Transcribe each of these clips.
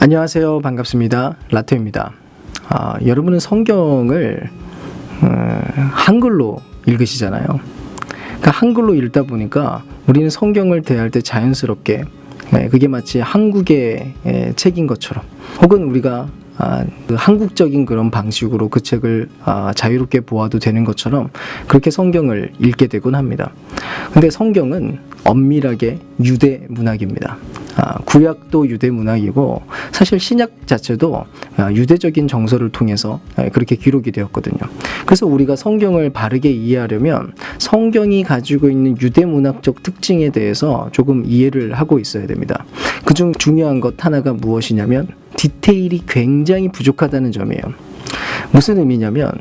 안녕하세요. 반갑습니다. 라테입니다. 여러분은 성경을 한글로 읽으시잖아요. 그러니까 한글로 읽다 보니까 우리는 성경을 대할 때 자연스럽게 그게 마치 한국의 책인 것처럼, 혹은 우리가 그 한국적인 그런 방식으로 그 책을 자유롭게 보아도 되는 것처럼 그렇게 성경을 읽게 되곤 합니다. 근데 성경은 엄밀하게 유대 문학입니다. 구약도 유대 문학이고, 사실 신약 자체도 유대적인 정서를 통해서 그렇게 기록이 되었거든요. 그래서 우리가 성경을 바르게 이해하려면 성경이 가지고 있는 유대 문학적 특징에 대해서 조금 이해를 하고 있어야 됩니다. 그중 중요한 것 하나가 무엇이냐면 디테일이 굉장히 부족하다는 점이에요. 무슨 의미냐면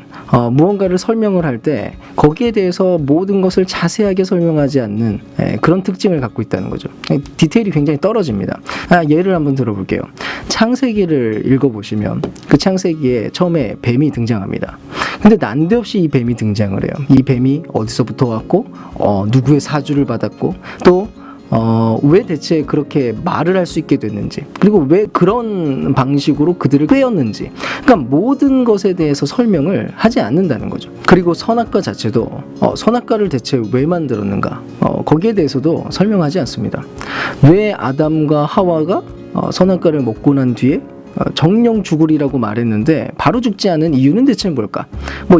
무언가를 설명을 할 때 거기에 대해서 모든 것을 자세하게 설명하지 않는 그런 특징을 갖고 있다는 거죠. 디테일이 굉장히 떨어집니다. 예를 한번 들어볼게요. 창세기를 읽어보시면 그 창세기에 처음에 뱀이 등장합니다. 근데 난데없이 이 뱀이 등장을 해요. 이 뱀이 어디서부터 왔고 누구의 사주를 받았고, 또 왜 대체 그렇게 말을 할 수 있게 됐는지, 그리고 왜 그런 방식으로 그들을 꿰었는지, 그러니까 모든 것에 대해서 설명을 하지 않는다는 거죠. 그리고 선악과 자체도 선악과를 대체 왜 만들었는가, 거기에 대해서도 설명하지 않습니다. 왜 아담과 하와가 선악과를 먹고 난 뒤에 정령 죽으리라고 말했는데 바로 죽지 않은 이유는 대체 뭘까?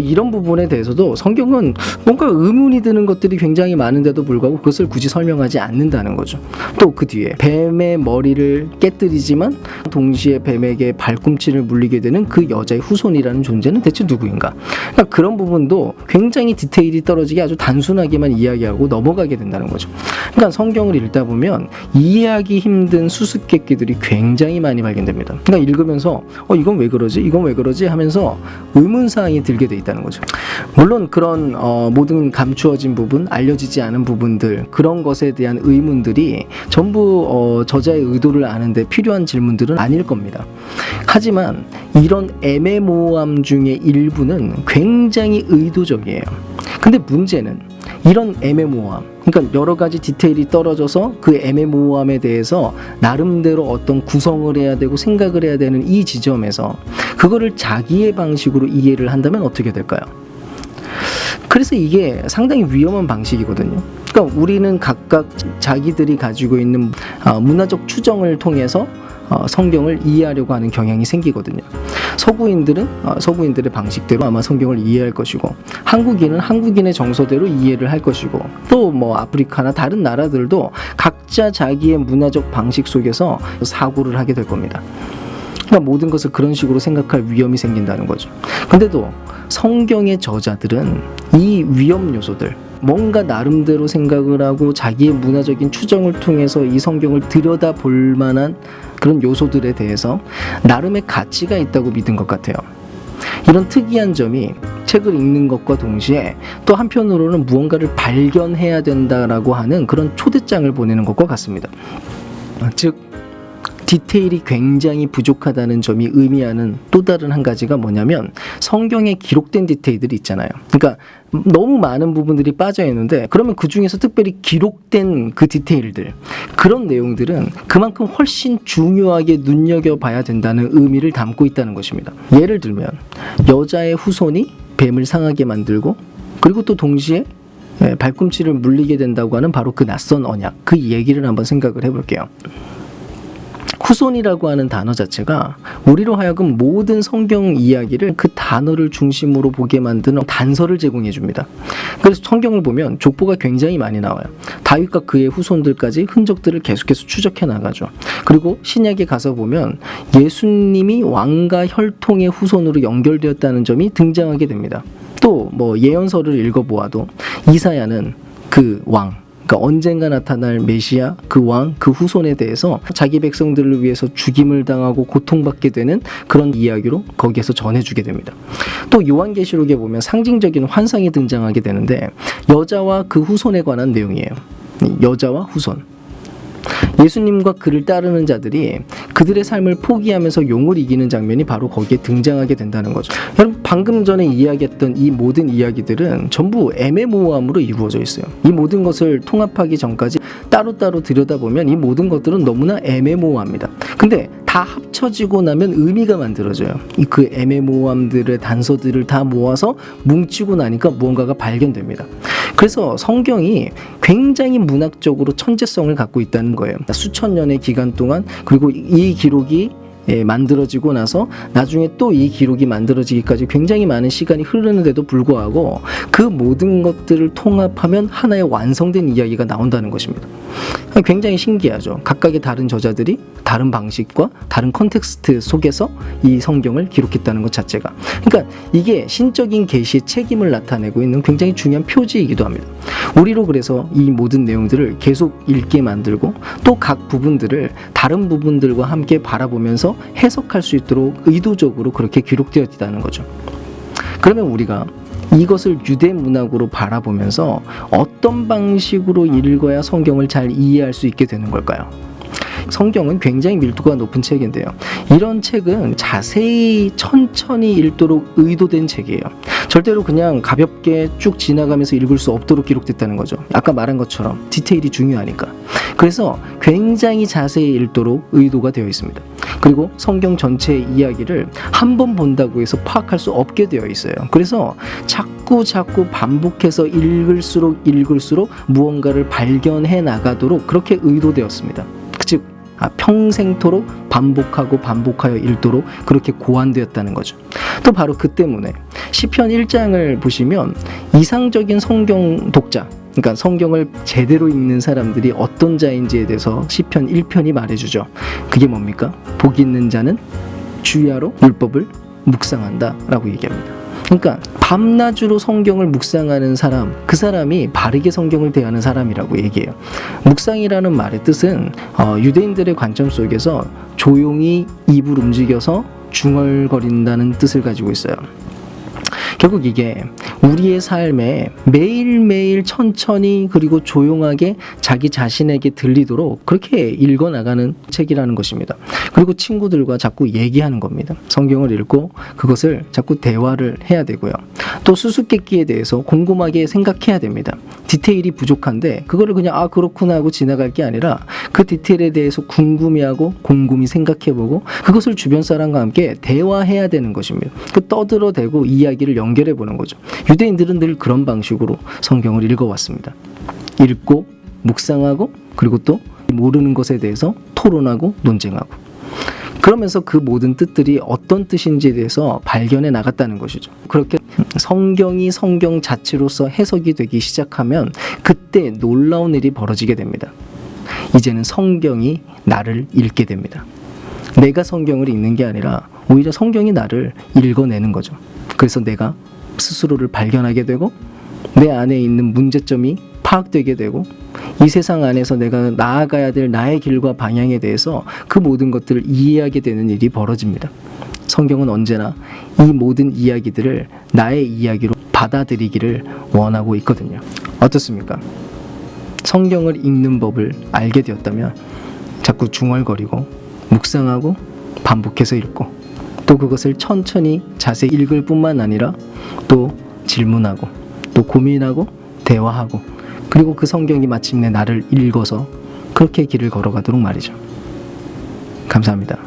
이런 부분에 대해서도 성경은 뭔가 의문이 드는 것들이 굉장히 많은데도 불구하고 그것을 굳이 설명하지 않는다는 거죠. 또 그 뒤에 뱀의 머리를 깨뜨리지만 동시에 뱀에게 발꿈치를 물리게 되는 그 여자의 후손이라는 존재는 대체 누구인가? 그러니까 그런 부분도 굉장히 디테일이 떨어지게 아주 단순하게만 이야기하고 넘어가게 된다는 거죠. 그러니까 성경을 읽다 보면 이해하기 힘든 수수께끼들이 굉장히 많이 발견됩니다. 그러니까 읽으면서 이건 왜 그러지? 이건 왜 그러지? 하면서 의문사항이 들게 돼 있다는 거죠. 물론 그런 모든 감추어진 부분, 알려지지 않은 부분들, 그런 것에 대한 의문들이 전부 저자의 의도를 아는데 필요한 질문들은 아닐 겁니다. 하지만 이런 애매모호함 중에 일부는 굉장히 의도적이에요. 근데 문제는 이런 애매모호함, 그러니까 여러 가지 디테일이 떨어져서 그 애매모호함에 대해서 나름대로 어떤 구성을 해야 되고 생각을 해야 되는 이 지점에서 그거를 자기의 방식으로 이해를 한다면 어떻게 될까요? 그래서 이게 상당히 위험한 방식이거든요. 그러니까 우리는 각각 자기들이 가지고 있는 문화적 추정을 통해서 성경을 이해하려고 하는 경향이 생기거든요. 서구인들은 서구인들의 방식대로 아마 성경을 이해할 것이고, 한국인은 한국인의 정서대로 이해를 할 것이고, 또 아프리카나 다른 나라들도 각자 자기의 문화적 방식 속에서 사고를 하게 될 겁니다. 그러니까 모든 것을 그런 식으로 생각할 위험이 생긴다는 거죠. 근데도 성경의 저자들은 이 위험 요소들, 뭔가 나름대로 생각을 하고 자기의 문화적인 추정을 통해서 이 성경을 들여다볼 만한 그런 요소들에 대해서 나름의 가치가 있다고 믿은 것 같아요. 이런 특이한 점이 책을 읽는 것과 동시에 또 한편으로는 무언가를 발견해야 된다라고 하는 그런 초대장을 보내는 것과 같습니다. 즉, 디테일이 굉장히 부족하다는 점이 의미하는 또 다른 한 가지가 뭐냐면, 성경에 기록된 디테일들이 있잖아요. 그러니까 너무 많은 부분들이 빠져 있는데, 그러면 그 중에서 특별히 기록된 그 디테일들, 그런 내용들은 그만큼 훨씬 중요하게 눈여겨봐야 된다는 의미를 담고 있다는 것입니다. 예를 들면 여자의 후손이 뱀을 상하게 만들고, 그리고 또 동시에 발꿈치를 물리게 된다고 하는 바로 그 낯선 언약, 그 얘기를 한번 생각을 해볼게요. 후손이라고 하는 단어 자체가 우리로 하여금 모든 성경 이야기를 그 단어를 중심으로 보게 만드는 단서를 제공해 줍니다. 그래서 성경을 보면 족보가 굉장히 많이 나와요. 다윗과 그의 후손들까지 흔적들을 계속해서 추적해 나가죠. 그리고 신약에 가서 보면 예수님이 왕과 혈통의 후손으로 연결되었다는 점이 등장하게 됩니다. 또 예언서를 읽어보아도 이사야는 그 왕, 그러니까 언젠가 나타날 메시아, 그 왕, 그 후손에 대해서 자기 백성들을 위해서 죽임을 당하고 고통받게 되는 그런 이야기로 거기에서 전해주게 됩니다. 또 요한계시록에 보면 상징적인 환상이 등장하게 되는데, 여자와 그 후손에 관한 내용이에요. 여자와 후손. 예수님과 그를 따르는 자들이 그들의 삶을 포기하면서 용을 이기는 장면이 바로 거기에 등장하게 된다는 거죠. 여러분, 방금 전에 이야기했던 이 모든 이야기들은 전부 애매모호함으로 이루어져 있어요. 이 모든 것을 통합하기 전까지 따로따로 들여다보면 이 모든 것들은 너무나 애매모호합니다. 근데 다 합쳐지고 나면 의미가 만들어져요. 그 애매모호함들의 단서들을 다 모아서 뭉치고 나니까 무언가가 발견됩니다. 그래서 성경이 굉장히 문학적으로 천재성을 갖고 있다는 거예요. 수천 년의 기간 동안, 그리고 이 기록이 만들어지고 나서 나중에 또 이 기록이 만들어지기까지 굉장히 많은 시간이 흐르는데도 불구하고 그 모든 것들을 통합하면 하나의 완성된 이야기가 나온다는 것입니다. 굉장히 신기하죠. 각각의 다른 저자들이 다른 방식과 다른 컨텍스트 속에서 이 성경을 기록했다는 것 자체가, 그러니까 이게 신적인 계시의 책임을 나타내고 있는 굉장히 중요한 표지이기도 합니다. 우리로 그래서 이 모든 내용들을 계속 읽게 만들고 또 각 부분들을 다른 부분들과 함께 바라보면서 해석할 수 있도록 의도적으로 그렇게 기록되어 있다는 거죠. 그러면 우리가 이것을 유대 문학으로 바라보면서 어떤 방식으로 읽어야 성경을 잘 이해할 수 있게 되는 걸까요? 성경은 굉장히 밀도가 높은 책인데요. 이런 책은 자세히 천천히 읽도록 의도된 책이에요. 절대로 그냥 가볍게 쭉 지나가면서 읽을 수 없도록 기록됐다는 거죠. 아까 말한 것처럼 디테일이 중요하니까. 그래서 굉장히 자세히 읽도록 의도가 되어 있습니다. 그리고 성경 전체의 이야기를 한 번 본다고 해서 파악할 수 없게 되어 있어요. 그래서 자꾸 반복해서 읽을수록 무언가를 발견해 나가도록 그렇게 의도되었습니다. 즉 평생토록 반복하여 읽도록 그렇게 고안되었다는 거죠. 또 바로 그 때문에 시편 1장을 보시면 이상적인 성경 독자, 그러니까 성경을 제대로 읽는 사람들이 어떤 자인지에 대해서 시편 1편이 말해주죠. 그게 뭡니까? 복 있는 자는 주야로 율법을 묵상한다 라고 얘기합니다. 그러니까 밤낮으로 성경을 묵상하는 사람, 그 사람이 바르게 성경을 대하는 사람이라고 얘기해요. 묵상이라는 말의 뜻은 유대인들의 관점 속에서 조용히 입을 움직여서 중얼거린다는 뜻을 가지고 있어요. 결국 이게 우리의 삶에 매일매일 천천히 그리고 조용하게 자기 자신에게 들리도록 그렇게 읽어나가는 책이라는 것입니다. 그리고 친구들과 자꾸 얘기하는 겁니다. 성경을 읽고 그것을 자꾸 대화를 해야 되고요. 또 수수께끼에 대해서 곰곰하게 생각해야 됩니다. 디테일이 부족한데 그거를 그냥 그렇구나 하고 지나갈 게 아니라 그 디테일에 대해서 궁금해하고 곰곰이 생각해보고 그것을 주변 사람과 함께 대화해야 되는 것입니다. 그 떠들어대고 이야기를 연결해 보는 거죠. 유대인들은 늘 그런 방식으로 성경을 읽어왔습니다. 읽고 묵상하고 그리고 또 모르는 것에 대해서 토론하고 논쟁하고, 그러면서 그 모든 뜻들이 어떤 뜻인지에 대해서 발견해 나갔다는 것이죠. 그렇게 성경이 성경 자체로서 해석이 되기 시작하면 그때 놀라운 일이 벌어지게 됩니다. 이제는 성경이 나를 읽게 됩니다. 내가 성경을 읽는 게 아니라 오히려 성경이 나를 읽어내는 거죠. 그래서 내가 스스로를 발견하게 되고 내 안에 있는 문제점이 파악되게 되고 이 세상 안에서 내가 나아가야 될 나의 길과 방향에 대해서 그 모든 것들을 이해하게 되는 일이 벌어집니다. 성경은 언제나 이 모든 이야기들을 나의 이야기로 받아들이기를 원하고 있거든요. 어떻습니까? 성경을 읽는 법을 알게 되었다면 자꾸 중얼거리고 묵상하고 반복해서 읽고 또 그것을 천천히 자세히 읽을 뿐만 아니라 또 질문하고 또 고민하고 대화하고 그리고 그 성경이 마침내 나를 읽어서 그렇게 길을 걸어가도록 말이죠. 감사합니다.